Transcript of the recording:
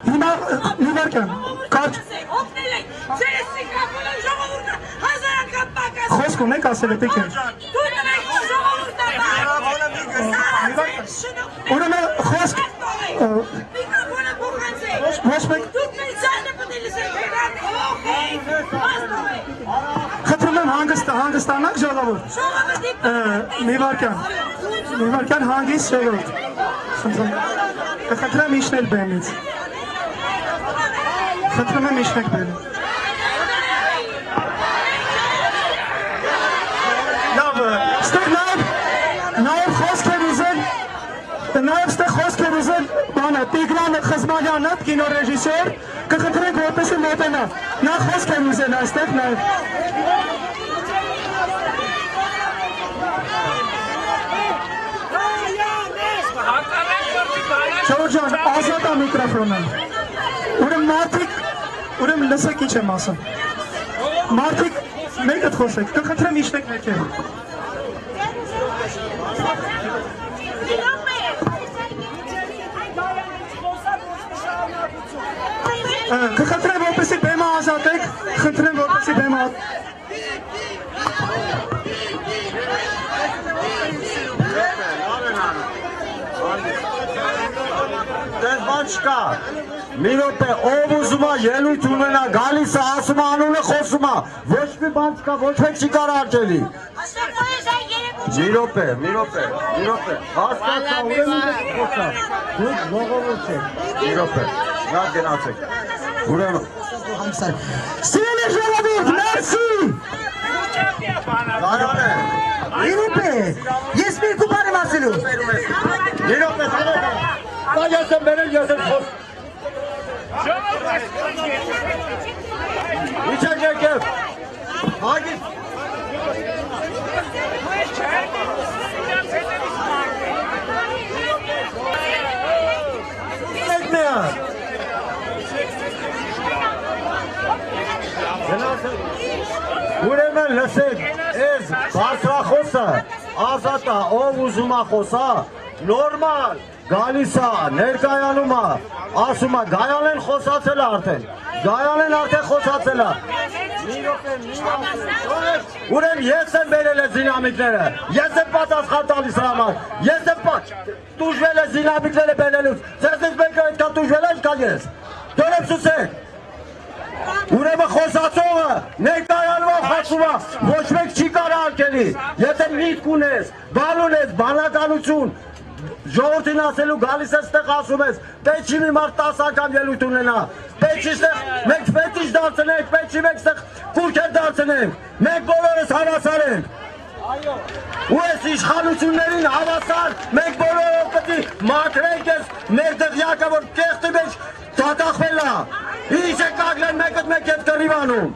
Հիմա մի վարքան, կարճ խոսք ունեք ասել եք եք ուրեմն խոսք ոչ մեկ խնդրում եմ հանգստանաք ժողովուրդ մի վարքան հանգիստ ժողովուրդ խնդրում եմ իջնել բեմից խնդրում եմ իջնեք բեմից Նաև խոսք էր ուզել, նաև ստեղ խոսք էր ուզել Տիգրան Խզմալյանը, կինոռեժիսոր, կխնդրենք որպեսի մոտենա, նա խոսք էր ուզել այստեղ նաև Շահուր ջան, ազատ է միկրոֆոնը Ուրեմն մարդիկ, ուրեմն լսեք ինչ եմ ասում Մարդիկ, մեկդ խոսեք, կխնդրեմ իջնեք մեկերը Կխնդրեմ որպեսի բեմը ազատեք, խնդրեմ որպեսի բեմը Դες բան չկա, մի րոպե, ով ուզում է ելույթ ունենա, գալիս է, ասում է անունը խոսում է, ոչ մի բան չկա, ոչ մեկ չի կար արջելի Մի րոպե, հասկացա, ուրեմն խոսա, դուք ժողովուրդ եք, մի րոպե, նա գնացեք, ուրեմն Սիրելի ժողովուրդ, մերսի Գայան է Մի րոպե, ես մի երկու բան եմ ասելու Մի րոպե, Դա ես եմ բերել, ես եմ խոսք Իչեք եկև Հագից Ուրեմն լսեք, ես բարձրախոսը ազատ է, ով ուզում է խոսա, նորմալ, գալիս է, ներկայանում է, ասում է, Գայանեն խոսացել է արդեն, Գայանեն արդեն խոսացել է Ուրեմն ես եմ բերել է զինամիկները, ես եմ պատասխան տալիս համար, ես եմ տուժվել է զինամիկները բերելուց, ձեզ ես մեկը այդքան տուժվել է ինչքան ես, դորեմ սուսեք Ուրեմն խոսացողը ներկայանում է խոսում է, ոչ մեկ չի կարա արկելի, եթե միտք ունես, բան ունես, բանականություն, ժողովրդին ասելու գալիս ես ստեղ ասում ես, պետք չի մի մարդ 10 անգամ ելույթ ունենա, պետք չի ստեղ մենք ֆետիշ դարձնենք, պետք չի մենք ստեղ կուրքեր դարձնենք, մենք բոլորս հավասար ենք Ու ես իշխանություններին հավասար, մենք բոլորը պետք է մաքրենք ես մեր դղյակը, որ կեղտի մեջ դատախվել է Ինչ է կագլեն մեկըտ մեկ ետ կռիվանում